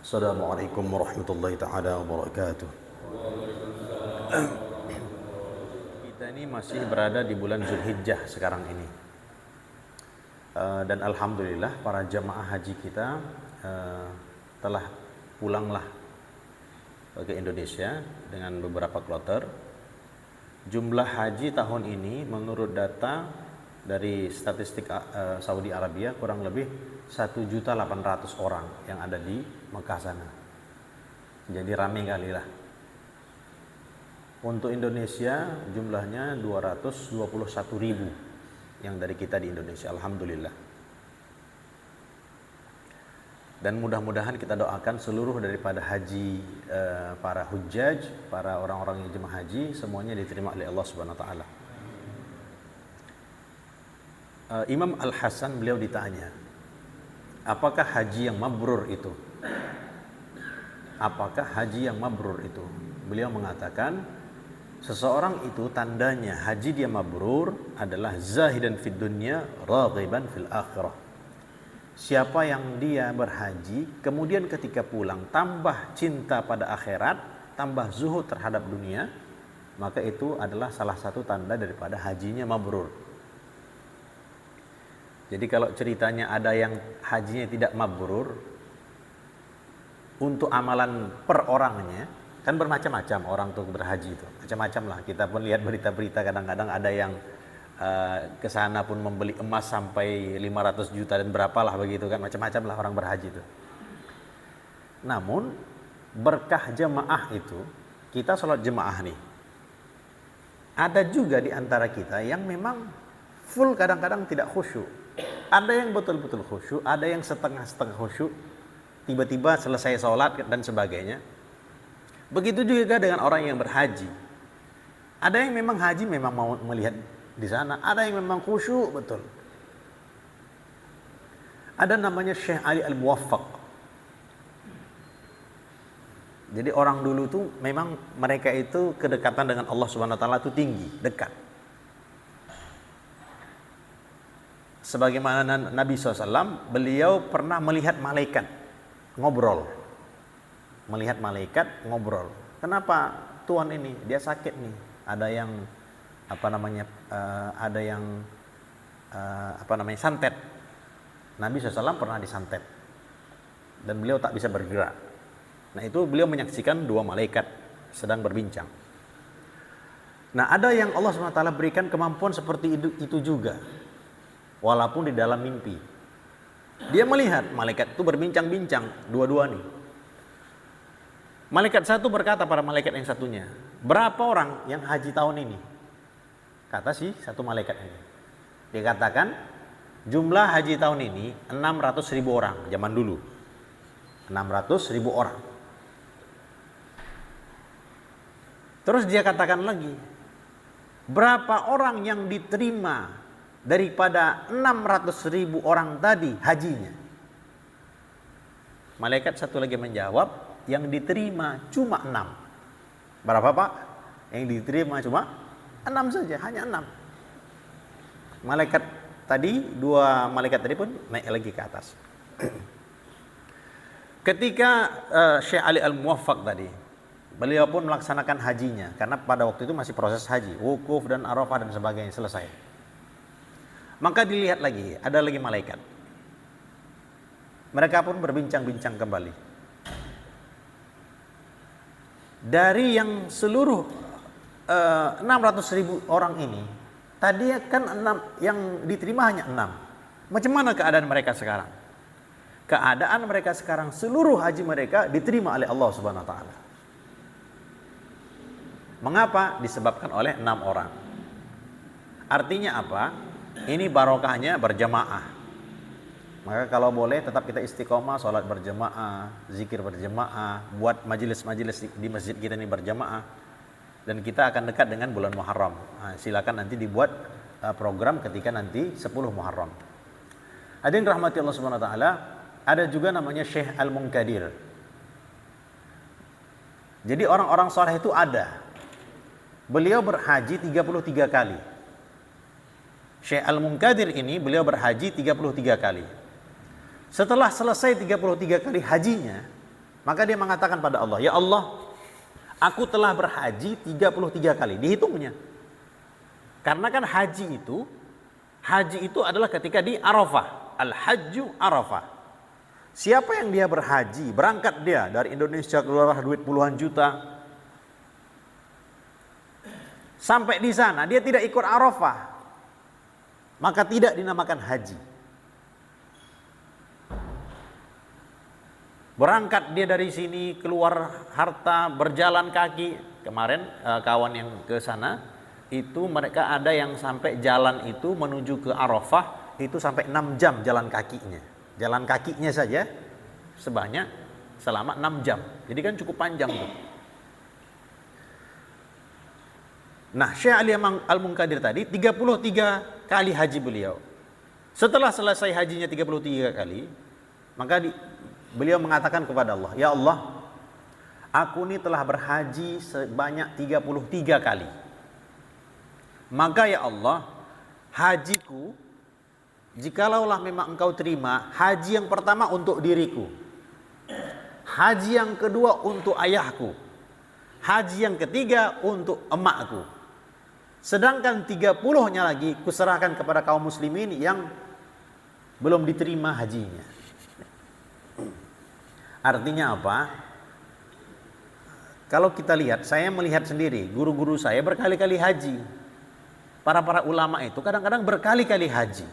Assalamualaikum warahmatullahi ta'ala wabarakatuh. Kita ini masih berada di bulan Zulhijjah sekarang ini. Dan alhamdulillah para jamaah haji kita telah pulanglah ke Indonesia dengan beberapa kloter. Jumlah haji tahun ini menurut data dari statistik Saudi Arabia kurang lebih 1.800.000 orang yang ada di Mekah sana. Jadi ramai kali lah. Untuk Indonesia jumlahnya 221.000 yang dari kita di Indonesia, alhamdulillah. Dan mudah-mudahan kita doakan seluruh daripada haji para hujjaj, para orang-orang yang jemaah haji, semuanya diterima oleh Allah Subhanahu wa taala. Imam Al-Hasan beliau ditanya, apakah haji yang mabrur itu? Apakah haji yang mabrur itu? Beliau mengatakan, seseorang itu tandanya haji dia mabrur adalah zahidan fid dunya, raghiban fil akhirah. Siapa yang dia berhaji, kemudian ketika pulang tambah cinta pada akhirat, tambah zuhud terhadap dunia, maka itu adalah salah satu tanda daripada hajinya mabrur. Jadi kalau ceritanya ada yang hajinya tidak mabrur, untuk amalan per orangnya, kan bermacam-macam orang tuh berhaji itu. Macam-macam lah, kita pun lihat berita-berita kadang-kadang ada yang ke sana pun membeli emas sampai 500 juta dan berapalah begitu kan, macam-macam lah orang berhaji itu. Namun berkah jemaah itu, kita sholat jemaah nih, ada juga di antara kita yang memang full kadang-kadang tidak khusyuk. Ada yang betul-betul khusyuk, ada yang setengah-setengah khusyuk, tiba-tiba selesai sholat dan sebagainya. Begitu juga dengan orang yang berhaji. Ada yang memang haji memang mau melihat di sana, ada yang memang khusyuk betul. Ada namanya Syekh Ali Al-Muwaffaq. Jadi orang dulu tuh memang mereka itu kedekatan dengan Allah Subhanahu wa taala itu tinggi, dekat. Sebagaimana Nabi SAW, beliau pernah melihat malaikat ngobrol. Melihat malaikat ngobrol. Kenapa Tuhan ini? Dia sakit nih. Ada yang santet. Nabi SAW pernah disantet dan beliau tak bisa bergerak. Nah itu beliau menyaksikan dua malaikat sedang berbincang. Nah ada yang Allah SWT berikan kemampuan seperti itu juga, walaupun di dalam mimpi. Dia melihat malaikat itu berbincang-bincang dua-dua nih. Malaikat satu berkata pada malaikat yang satunya, berapa orang yang haji tahun ini? Kata si satu malaikat ini. Dia katakan, jumlah haji tahun ini 600.000 orang zaman dulu. 600.000 orang. Terus dia katakan lagi, berapa orang yang diterima daripada 600.000 orang tadi hajinya? Malaikat satu lagi menjawab, yang diterima cuma 6. Berapa Pak? Yang diterima cuma 6 saja, hanya 6. Malaikat tadi, dua malaikat tadi pun naik lagi ke atas. Ketika Syekh Ali Al-Muwaffaq tadi, beliau pun melaksanakan hajinya, karena pada waktu itu masih proses haji, wukuf dan arafah dan sebagainya selesai. Maka dilihat lagi, ada lagi malaikat. Mereka pun berbincang-bincang kembali. Dari yang seluruh 600.000 orang ini, tadi kan 6, yang diterima hanya 6. Macam mana keadaan mereka sekarang? Keadaan mereka sekarang, seluruh haji mereka diterima oleh Allah Subhanahu wa taala. Mengapa? Disebabkan oleh 6 orang. Artinya apa? Ini barokahnya berjamaah. Maka kalau boleh tetap kita istiqomah, sholat berjamaah, zikir berjamaah, buat majelis-majelis di masjid kita ini berjamaah. Dan kita akan dekat dengan bulan Muharram. Nah, silakan nanti dibuat program ketika nanti 10 Muharram. Hadirin rahmati Allah Subhanahu wa taala, ada juga namanya Syekh Al-Munkadir. Jadi orang-orang saleh itu ada. Beliau berhaji 33 kali. Syekh Al-Munkadir ini beliau berhaji 33 kali. Setelah selesai 33 kali hajinya, Maka dia mengatakan pada Allah, "Ya Allah, aku telah berhaji 33 kali." Dihitungnya. Karena kan haji itu adalah ketika di Arafah. Al-Hajju Arafah. Siapa yang dia berhaji, berangkat dia dari Indonesia, keluar duit puluhan juta, sampai di sana dia tidak ikut Arafah, maka tidak dinamakan haji. Berangkat dia dari sini, keluar harta, berjalan kaki. Kemarin kawan yang ke sana itu mereka ada yang sampai jalan itu menuju ke Arafah itu sampai 6 jam jalan kakinya. Jalan kakinya saja sebanyak selama 6 jam. Jadi kan cukup panjang tuh. Nah, Syekh Ali Al-Munkadir tadi 33 kali haji beliau. Setelah selesai hajinya 33 kali, maka beliau mengatakan kepada Allah, "Ya Allah, aku ini telah berhaji sebanyak 33 kali. Maka ya Allah, hajiku, jikalaulah memang engkau terima, haji yang pertama untuk diriku, haji yang kedua untuk ayahku, haji yang ketiga untuk emakku. Sedangkan 30-nya lagi kuserahkan kepada kaum muslimin yang belum diterima hajinya." Artinya apa? Kalau kita lihat, saya melihat sendiri, guru-guru saya berkali-kali haji. Para ulama itu kadang-kadang berkali-kali haji.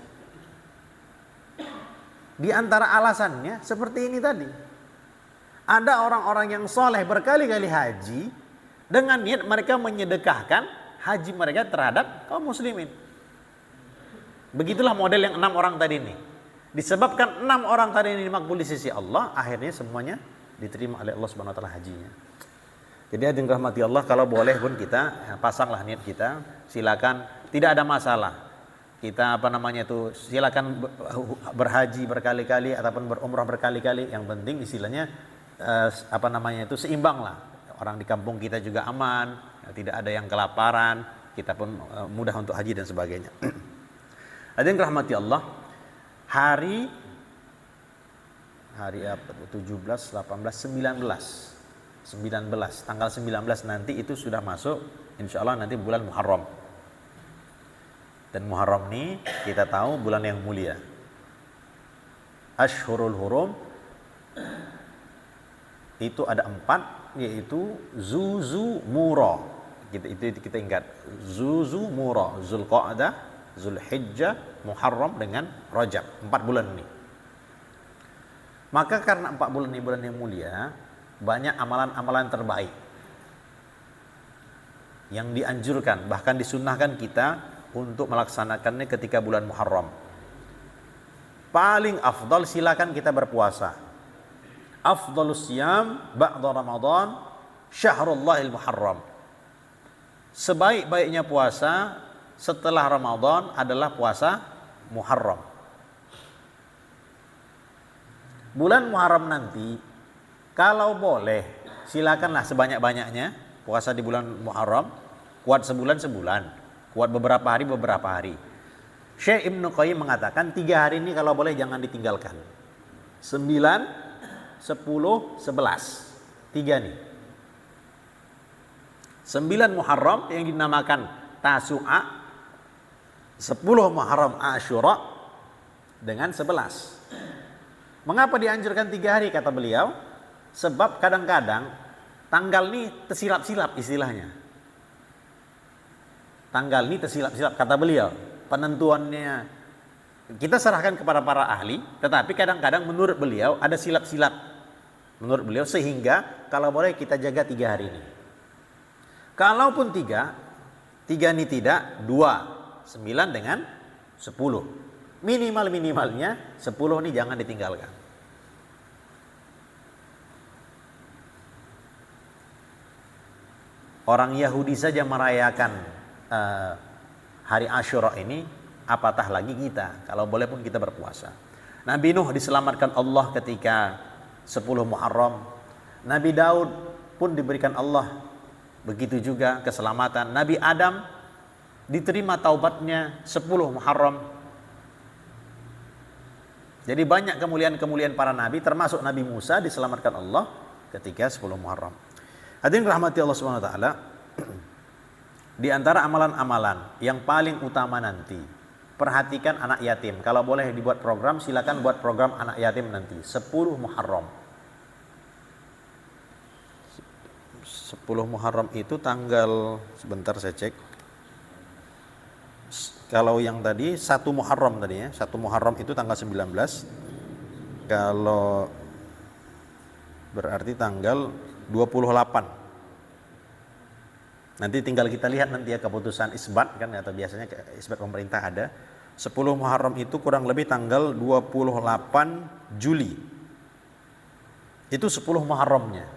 Di antara alasannya seperti ini tadi. Ada orang-orang yang soleh berkali-kali haji dengan niat mereka menyedekahkan haji mereka terhadap kaum muslimin. Begitulah model yang 6 orang tadi ini. Disebabkan 6 orang tadi ini makbul di sisi Allah, akhirnya semuanya diterima oleh Allah Subhanahu wa taala hajinya. Jadi hadirin rahmati Allah, kalau boleh pun kita pasanglah niat kita, silakan, tidak ada masalah. Kita silakan berhaji berkali-kali ataupun berumrah berkali-kali, yang penting istilahnya seimbang lah. Orang di kampung kita juga aman, tidak ada yang kelaparan, kita pun mudah untuk haji dan sebagainya. Hadirin rahmati Allah, hari apa? 17, 18, 19, tanggal 19 nanti itu sudah masuk, insya Allah nanti bulan Muharram. Dan Muharram ini kita tahu bulan yang mulia. Ashhurul Hurum itu ada 4, yaitu Zuzumura. Itu kita ingat. Zuzumura, Zulqa'dah, Zulhijjah, Muharram dengan Rajab. 4 bulan ini. Maka karena 4 bulan ini bulan yang mulia, banyak amalan-amalan terbaik yang dianjurkan, bahkan disunnahkan kita untuk melaksanakannya ketika bulan Muharram. Paling afdal silakan kita berpuasa. Afdalus siyam ba'da Ramadan syahrullahil Muharram. Sebaik-baiknya puasa setelah Ramadan adalah puasa Muharram. Bulan Muharram nanti, kalau boleh, silakanlah sebanyak-banyaknya puasa di bulan Muharram. Kuat sebulan, kuat beberapa hari. Syekh Ibnu Qayyim mengatakan 3 hari ini kalau boleh jangan ditinggalkan. 9, 10, 11. 3 nih. 9 Muharram yang dinamakan Tasu'a, 10 Muharram Asyura, dengan 11. Mengapa dianjurkan 3 hari kata beliau? Sebab kadang-kadang tanggal ini tersilap-silap istilahnya. Tanggal ini tersilap-silap kata beliau. Penentuannya kita serahkan kepada para ahli, tetapi kadang-kadang menurut beliau ada silap-silap. Menurut beliau, sehingga kalau boleh kita jaga 3 hari ini. Kalaupun 3 ini tidak, 2, 9 dengan 10. Minimalnya 10 ini jangan ditinggalkan. Orang Yahudi saja merayakan hari Asyura ini, apatah lagi kita. Kalau boleh pun kita berpuasa. Nabi Nuh diselamatkan Allah ketika 10 Muharram. Nabi Daud pun diberikan Allah begitu juga keselamatan. Nabi Adam diterima taubatnya 10 Muharram. Jadi banyak kemuliaan-kemuliaan para nabi, termasuk Nabi Musa diselamatkan Allah ketika 10 Muharram. Hadirin rahmati Allah Subhanahu wa taala, di antara amalan-amalan yang paling utama nanti, perhatikan anak yatim. Kalau boleh dibuat program, silakan buat program anak yatim nanti 10 Muharram. 10 Muharram itu tanggal, sebentar saya cek. Kalau yang tadi 1 Muharram tadi ya, 1 Muharram itu tanggal 19. Kalau berarti tanggal 28. Nanti tinggal kita lihat nanti ya keputusan isbat kan, atau biasanya isbat pemerintah ada. 10 Muharram itu kurang lebih tanggal 28 Juli. Itu 10 Muharramnya.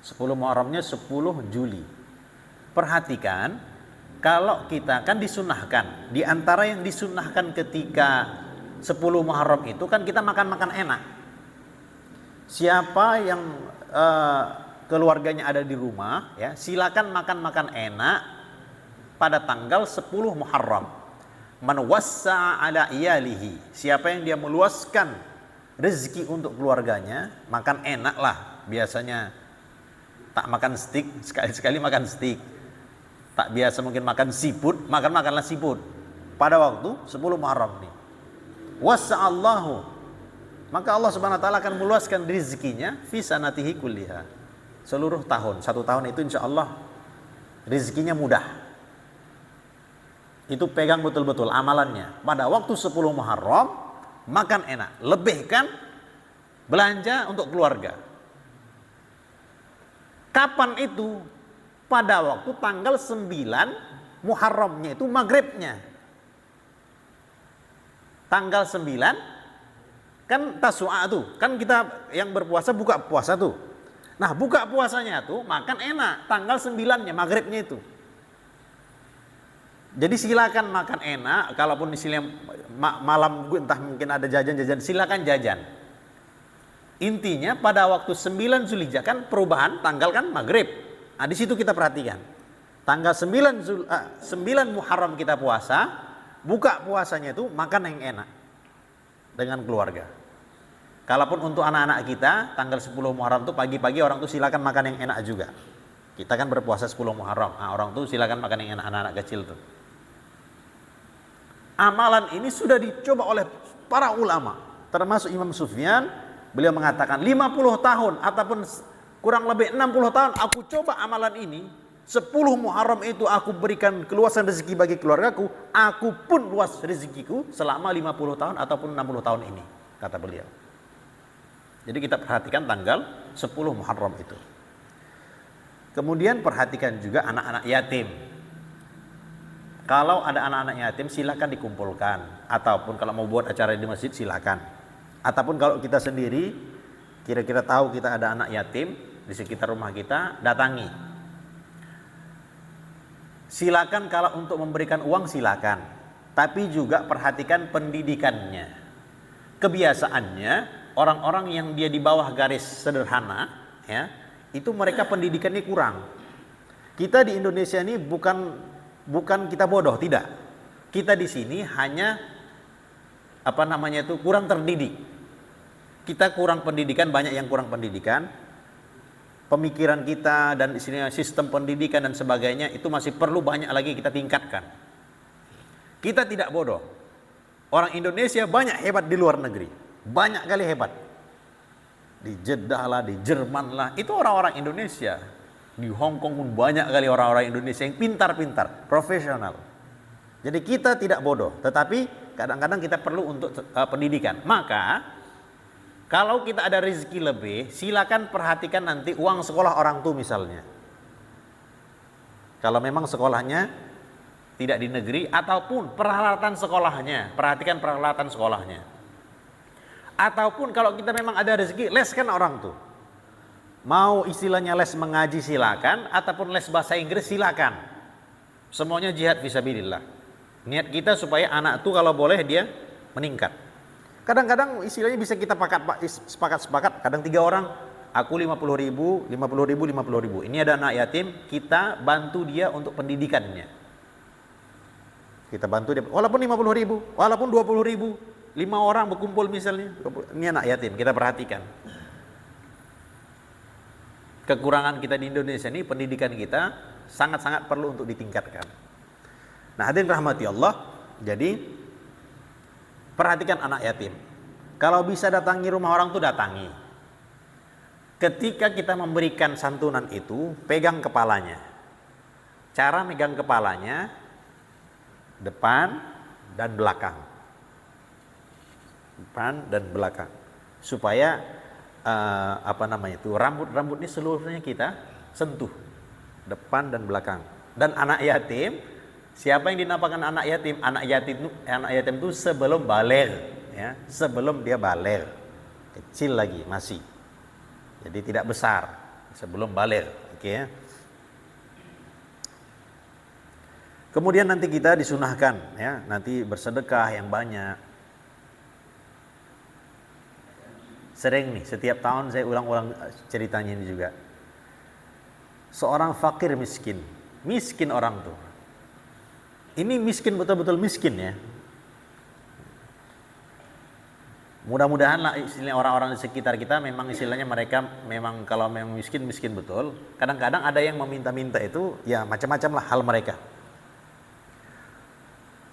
10 Muharramnya 10 Juli. Perhatikan, kalau kita kan disunahkan, di antara yang disunahkan ketika 10 Muharram itu kan kita makan-makan enak. Siapa yang keluarganya ada di rumah ya, silakan makan-makan enak pada tanggal 10 Muharram. Man wassa'a ala iyalihi, siapa yang dia meluaskan rezeki untuk keluarganya, makan enak lah. Biasanya tak makan steak, sekali-sekali makan steak. Tak biasa mungkin makan seafood, makanlah seafood pada waktu 10 Muharram ini. Wassa'allahu, maka Allah Subhanahu wa taala akan meluaskan rezekinya fi sanatihi kulliha, seluruh tahun. 1 tahun itu insya Allah rezekinya mudah. Itu pegang betul-betul amalannya. Pada waktu 10 Muharram makan enak, lebihkan belanja untuk keluarga. Kapan itu? Pada waktu tanggal 9 Muharramnya itu maghribnya. Tanggal 9 kan Tasu'a tuh, kan kita yang berpuasa buka puasa tuh. Nah, buka puasanya tuh makan enak tanggal 9-nya maghribnya itu. Jadi silakan makan enak, kalaupun misalnya malam entah mungkin ada jajan-jajan, silakan jajan. Intinya pada waktu 9 Zulhijjah kan perubahan tanggal kan maghrib. Nah, di situ kita perhatikan. Tanggal 9 Muharram kita puasa, buka puasanya itu makan yang enak dengan keluarga. Kalaupun untuk anak-anak kita tanggal 10 Muharram itu pagi-pagi orang tuh silakan makan yang enak juga. Kita kan berpuasa 10 Muharram. Nah, orang tuh silakan makan yang enak, anak-anak kecil tuh. Amalan ini sudah dicoba oleh para ulama, termasuk Imam Sufyan. Beliau mengatakan 50 tahun ataupun kurang lebih 60 tahun aku coba amalan ini. 10 Muharram itu aku berikan keluasan rezeki bagi keluargaku, aku pun luas rezekiku selama 50 tahun ataupun 60 tahun ini, kata beliau. Jadi kita perhatikan tanggal 10 Muharram itu. Kemudian perhatikan juga anak-anak yatim. Kalau ada anak-anak yatim silakan dikumpulkan, ataupun kalau mau buat acara di masjid silakan. Ataupun kalau kita sendiri kira-kira tahu kita ada anak yatim di sekitar rumah kita, datangi. Silakan kalau untuk memberikan uang silakan, tapi juga perhatikan pendidikannya. Kebiasaannya orang-orang yang dia di bawah garis sederhana ya, itu mereka pendidikannya kurang. Kita di Indonesia ini bukan kita bodoh, tidak. Kita di sini hanya kurang terdidik. Kita kurang pendidikan, banyak yang kurang pendidikan. Pemikiran kita dan sistem pendidikan dan sebagainya itu masih perlu banyak lagi kita tingkatkan. Kita tidak bodoh. Orang Indonesia banyak hebat di luar negeri. Banyak kali hebat. Di Jeddah lah, di Jerman lah, itu orang-orang Indonesia. Di Hong Kong pun banyak kali orang-orang Indonesia yang pintar-pintar, profesional. Jadi kita tidak bodoh, tetapi kadang-kadang kita perlu untuk pendidikan. Maka kalau kita ada rezeki lebih, silakan perhatikan nanti uang sekolah orang tua misalnya. Kalau memang sekolahnya tidak di negeri, ataupun peralatan sekolahnya, perhatikan peralatan sekolahnya. Ataupun kalau kita memang ada rezeki, leskan orang tuh. Mau istilahnya les mengaji silakan, ataupun les bahasa Inggris silakan. Semuanya jihad fisabilillah. Niat kita supaya anak tuh kalau boleh dia meningkat. Kadang-kadang istilahnya bisa kita sepakat, kadang 3 orang, aku 50.000, 50.000, 50.000. Ini ada anak yatim, kita bantu dia untuk pendidikannya. Kita bantu dia, walaupun 50.000, walaupun 20.000, 5 orang berkumpul misalnya, ini anak yatim, kita perhatikan. kekurangan kita di Indonesia ini, pendidikan kita sangat-sangat perlu untuk ditingkatkan. Nah, hadirin rahmati Allah, jadi perhatikan anak yatim. Kalau bisa datangi rumah orang tuh datangi. Ketika kita memberikan santunan itu, pegang kepalanya. Cara megang kepalanya, depan dan belakang. Depan dan belakang. Supaya rambut-rambut ini seluruhnya kita sentuh. Depan dan belakang. Dan anak yatim, siapa yang dinamakan anak yatim? Anak yatim itu sebelum baligh, ya, sebelum dia baligh. Kecil lagi masih. Jadi tidak besar, sebelum baligh, oke ya. Kemudian nanti kita disunahkan, ya, nanti bersedekah yang banyak. Sering nih, setiap tahun saya ulang-ulang ceritanya ini juga. Seorang fakir miskin orang tuh. Ini miskin, betul-betul miskin ya. Mudah-mudahan lah istilahnya orang-orang di sekitar kita memang istilahnya mereka memang kalau memang miskin betul. Kadang-kadang ada yang meminta-minta itu, ya macam-macam lah hal mereka.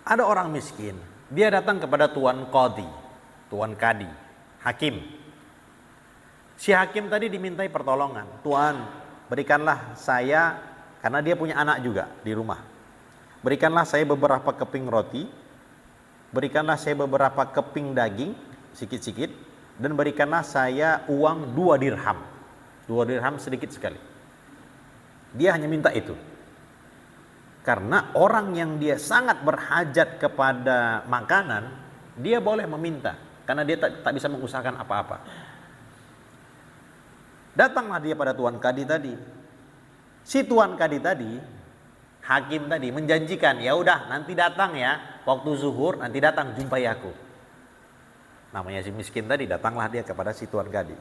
Ada orang miskin, dia datang kepada tuan kadi, hakim. Si hakim tadi dimintai pertolongan, Tuan, berikanlah saya, karena dia punya anak juga di rumah. Berikanlah saya beberapa keping roti, berikanlah saya beberapa keping daging, sikit-sikit, dan berikanlah saya uang 2 dirham. 2 dirham sedikit sekali. Dia hanya minta itu. Karena orang yang dia sangat berhajat kepada makanan, dia boleh meminta, karena dia tak bisa mengusahakan apa-apa. Datanglah dia pada tuan kadi tadi. Si tuan kadi tadi, hakim tadi menjanjikan, ya udah nanti datang ya, waktu zuhur nanti datang jumpai aku. Namanya si miskin tadi, datanglah dia kepada si tuan kadi.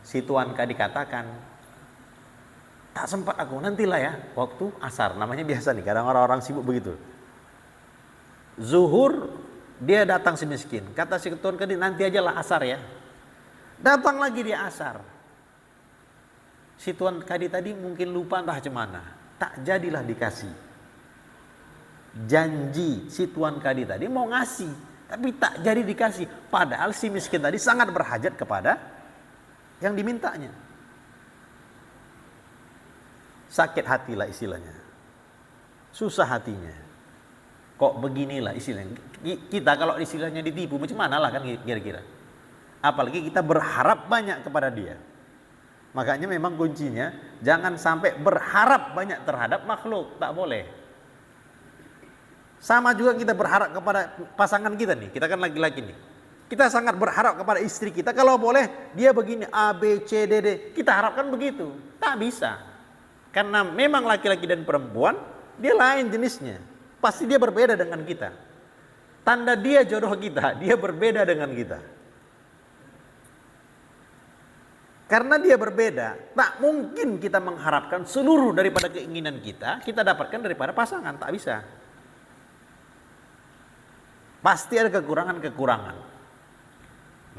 Si tuan kadi katakan, tak sempat aku, nantilah ya waktu asar. Namanya biasa nih, kadang orang-orang sibuk begitu. Zuhur dia datang si miskin, kata si tuan kadi, nanti aja lah asar ya. Datang lagi dia asar. Si tuan kadi tadi mungkin lupa entah cemana, tak jadilah dikasih. Janji si tuan kadi tadi mau ngasih, tapi tak jadi dikasih. Padahal si miskin tadi sangat berhajat kepada yang dimintanya. Sakit hatilah istilahnya, susah hatinya. Kok beginilah istilahnya. Kita kalau istilahnya ditipu, macam mana lah kan kira-kira. Apalagi kita berharap banyak kepada dia. Makanya memang kuncinya jangan sampai berharap banyak terhadap makhluk, tak boleh. Sama juga kita berharap kepada pasangan kita nih, kita kan laki-laki nih. Kita sangat berharap kepada istri kita, kalau boleh dia begini A, B, C, D, D. Kita harapkan begitu, tak bisa. Karena memang laki-laki dan perempuan dia lain jenisnya. Pasti dia berbeda dengan kita. Tanda dia jodoh kita, dia berbeda dengan kita. Karena dia berbeda, tak mungkin kita mengharapkan seluruh daripada keinginan kita dapatkan daripada pasangan, tak bisa. Pasti ada kekurangan-kekurangan.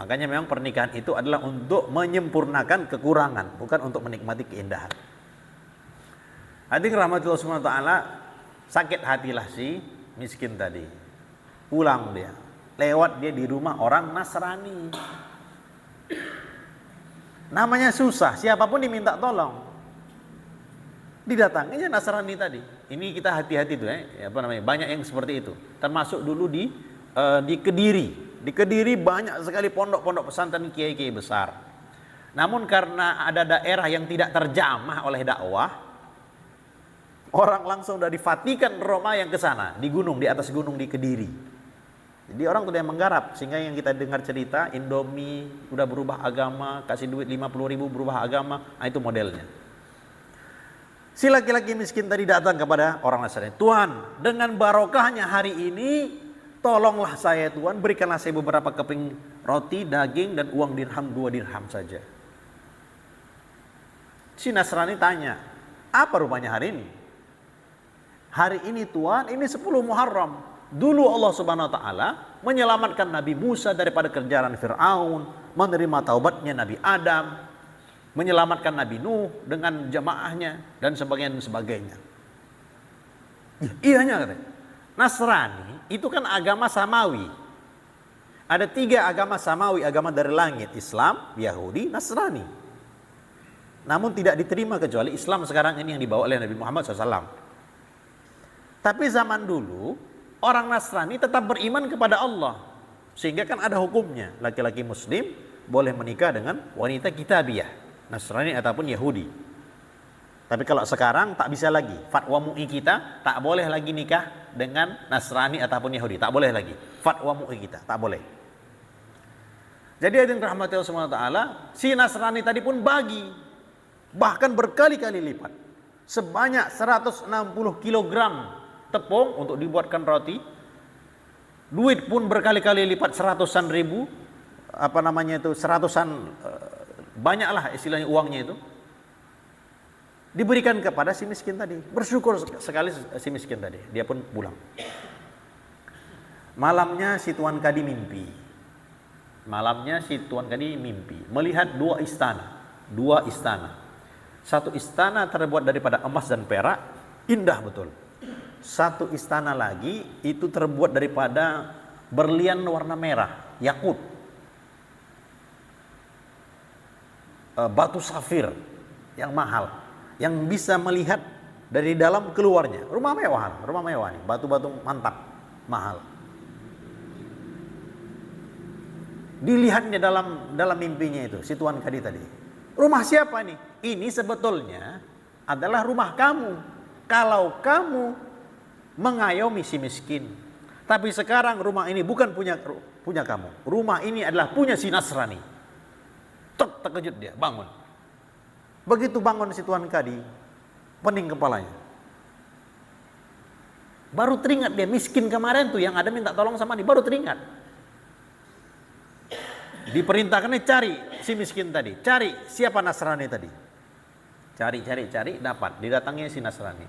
Makanya memang pernikahan itu adalah untuk menyempurnakan kekurangan, bukan untuk menikmati keindahan. Hadirin rahmatullah subhanahu wa ta'ala, sakit hatilah si miskin tadi. Pulang dia, lewat dia di rumah orang Nasrani. Namanya susah, siapapun diminta tolong. Didatanginya Nasrani tadi. Ini kita hati-hati tuh ya, banyak yang seperti itu. Termasuk dulu di Kediri. Di Kediri banyak sekali pondok-pondok pesantren kiai-kiai besar. Namun karena ada daerah yang tidak terjamah oleh dakwah, orang langsung dari Vatikan Roma yang ke sana, di gunung, di atas gunung di Kediri. Jadi orang tuh yang menggarap, sehingga yang kita dengar cerita Indomie udah berubah agama, kasih duit 50.000 berubah agama, nah itu modelnya. Si laki-laki miskin tadi datang kepada orang Nasrani, Tuan, dengan barokahnya hari ini, tolonglah saya Tuan, berikanlah saya beberapa keping roti, daging, dan uang dirham 2 dirham saja. Si Nasrani tanya, apa rupanya hari ini? Hari ini Tuan, ini 10 Muharram. Dulu Allah subhanahu wa ta'ala menyelamatkan Nabi Musa daripada kejaran Fir'aun, menerima taubatnya Nabi Adam. menyelamatkan Nabi Nuh dengan jamaahnya dan sebagainya. Iya katanya. Nasrani itu kan agama samawi. Ada 3 agama samawi, agama dari langit: Islam, Yahudi, Nasrani. Namun tidak diterima kecuali Islam sekarang ini yang dibawa oleh Nabi Muhammad SAW. Tapi zaman dulu orang Nasrani tetap beriman kepada Allah, sehingga kan ada hukumnya. Laki-laki Muslim boleh menikah dengan wanita kitabiyah, Nasrani ataupun Yahudi. Tapi kalau sekarang tak bisa lagi. Fatwa MUI kita tak boleh lagi nikah dengan Nasrani ataupun Yahudi. Tak boleh lagi. Fatwa MUI kita tak boleh. Jadi hadirin rahmati Allah Subhanahu wa taala, si Nasrani tadi pun bagi, bahkan berkali-kali lipat. Sebanyak 160 kg tepung untuk dibuatkan roti. Duit pun berkali-kali lipat, seratusan ribu, banyaklah istilahnya uangnya itu. Diberikan kepada si miskin tadi. Bersyukur sekali si miskin tadi. Dia pun pulang. Malamnya si Tuan Kadi mimpi. Melihat 2 istana. 2 istana. Satu istana terbuat daripada emas dan perak. Indah betul. Satu istana lagi itu terbuat daripada berlian warna merah. Yakut. Batu safir yang mahal. Yang bisa melihat dari dalam keluarnya. Rumah mewah nih, batu-batu mantap, mahal. Dilihatnya dalam mimpinya itu, si Tuan Kadi tadi. Rumah siapa nih? Ini sebetulnya adalah rumah kamu. Kalau kamu mengayomi si miskin. Tapi sekarang rumah ini bukan punya kamu. Rumah ini adalah punya si Nasrani. Terkejut dia, bangun. Begitu bangun si Tuan Kadi, pening kepalanya. Baru teringat dia, miskin kemarin tuh yang ada minta tolong sama dia, baru teringat. Diperintahkannya cari si miskin tadi, cari siapa Nasrani tadi. Cari, dapat. Didatangi si Nasrani.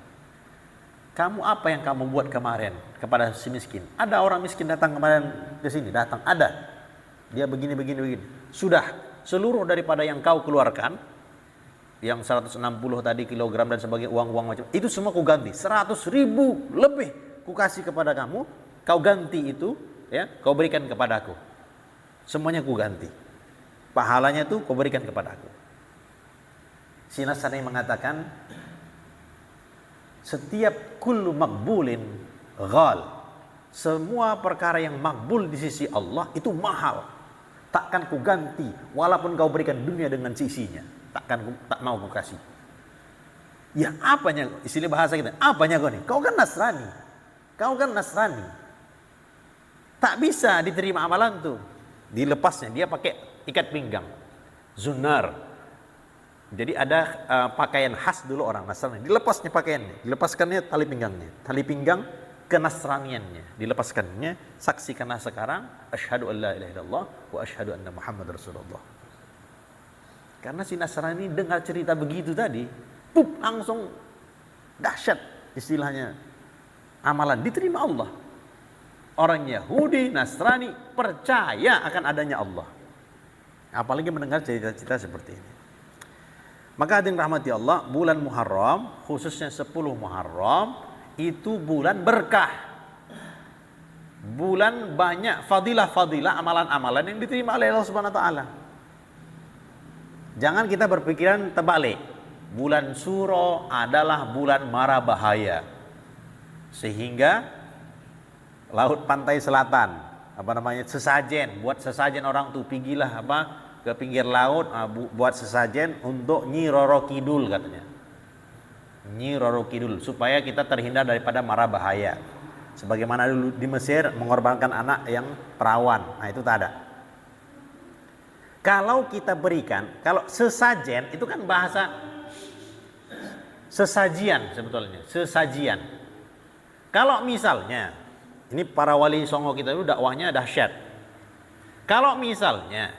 Kamu apa yang kamu buat kemarin kepada si miskin? Ada orang miskin datang kemarin ke sini, datang, ada. Dia begini. Sudah, seluruh daripada yang kau keluarkan, yang 160 tadi kilogram dan sebagainya, uang-uang macam itu semua ku ganti. 100.000 lebih ku kasih kepada kamu, kau ganti itu, ya, kau berikan kepadaku. Semuanya ku ganti. Pahalanya itu kau berikan kepadaku. Si Nasrani mengatakan, setiap kullu makbulin ghal. Semua perkara yang makbul di sisi Allah itu mahal. Takkan ku ganti walaupun kau berikan dunia dengan sisinya. Tak mau ku kasih. Ya apanya, istilah bahasa kita, apanya kau nih? Kau kan Nasrani. Tak bisa diterima amalan tuh. Dilepasnya, dia pakai ikat pinggang. Zunar. Jadi ada pakaian khas dulu orang Nasrani. Dilepasnya pakaiannya, dilepaskannya tali pinggangnya. Tali pinggang kenasraniannya. Dilepaskannya, saksikanlah sekarang, asyhadu an la ilaha illallah wa asyhadu anna Muhammad Rasulullah. Karena si Nasrani dengar cerita begitu tadi, langsung dahsyat istilahnya. Amalan diterima Allah. Orang Yahudi, Nasrani percaya akan adanya Allah. Apalagi mendengar cerita-cerita seperti ini. Maka hadirin rahmati Allah, bulan Muharram, khususnya 10 Muharram, itu bulan berkah. Bulan banyak fadilah-fadilah, amalan-amalan yang diterima oleh Allah Subhanahu wa taala. Jangan kita berpikiran terbalik. Bulan Suro adalah bulan mara bahaya. Sehingga laut pantai selatan, sesajen, buat sesajen orang tuh pergilah ke pinggir laut, buat sesajen untuk Nyi Roro Kidul katanya. Nyi Roro Kidul supaya kita terhindar daripada mara bahaya. Sebagaimana dulu di Mesir mengorbankan anak yang perawan. Nah, itu tak ada. Kalau kita berikan, kalau sesajen itu kan bahasa sesajian sebetulnya, sesajian. Kalau misalnya, ini para wali songo kita itu dakwahnya dahsyat. Kalau misalnya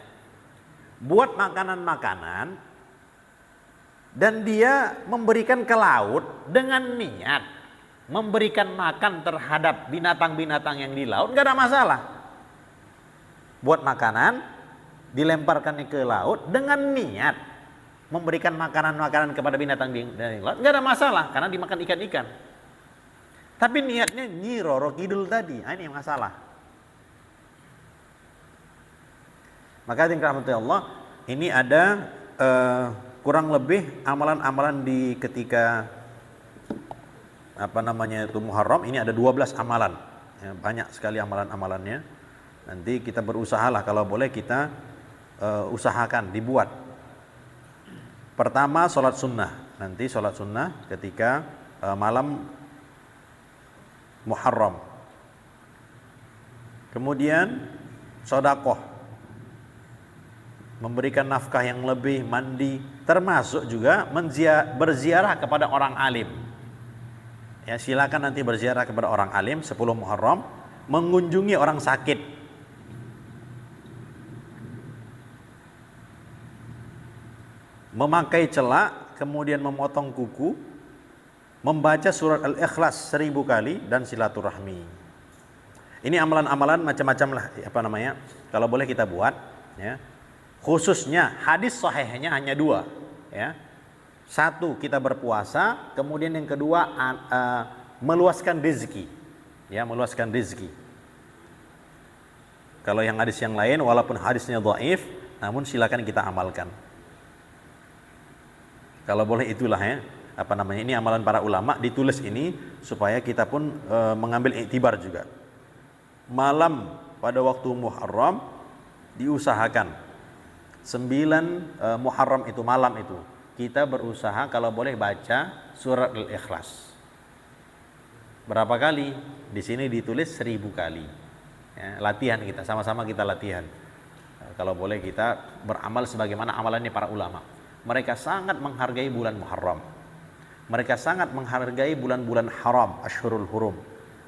buat makanan-makanan dan dia memberikan ke laut dengan niat memberikan makan terhadap binatang-binatang yang di laut, nggak ada masalah. Buat makanan dilemparkannya ke laut dengan niat memberikan makanan-makanan kepada binatang di laut, nggak ada masalah karena dimakan ikan-ikan. Tapi niatnya Nyi Roro Kidul tadi, ini yang masalah. Maka yang dirahmati Allah, ini ada kurang lebih amalan-amalan di ketika itu Muharram, ini ada 12 amalan. Ya, banyak sekali amalan-amalannya. Nanti kita berusahalah kalau boleh kita usahakan dibuat. Pertama sholat sunnah. Nanti sholat sunnah ketika malam Muharram. Kemudian sodakoh, memberikan nafkah yang lebih, mandi, termasuk juga berziarah kepada orang alim. Ya, silakan nanti berziarah kepada orang alim 10 Muharram, mengunjungi orang sakit. Memakai celak, kemudian memotong kuku, membaca surat Al-Ikhlas 1000 kali dan silaturahmi. Ini amalan-amalan macam-macam lah, kalau boleh kita buat, ya. Khususnya hadis sahihnya hanya 2, ya. Satu, kita berpuasa, kemudian yang kedua meluaskan rezeki. Ya, meluaskan rezeki. Kalau yang hadis yang lain walaupun hadisnya dhaif, namun silakan kita amalkan. Kalau boleh itulah ya, ini amalan para ulama ditulis ini supaya kita pun mengambil iktibar juga. Malam pada waktu Muharram diusahakan 9 Muharram itu malam itu kita berusaha kalau boleh baca surat Al-Ikhlas. Berapa kali? Di sini ditulis 1000 kali. Ya, latihan kita, sama-sama kita latihan. Kalau boleh kita beramal sebagaimana amalannya para ulama. Mereka sangat menghargai bulan Muharram. Mereka sangat menghargai bulan-bulan haram, Ashhurul Hurum.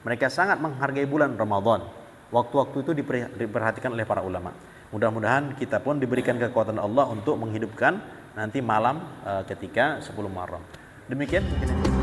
Mereka sangat menghargai bulan Ramadan. Waktu-waktu itu diperhatikan oleh para ulama. Mudah-mudahan kita pun diberikan kekuatan Allah untuk menghidupkan nanti malam ketika 10 Muharram. Demikian mungkin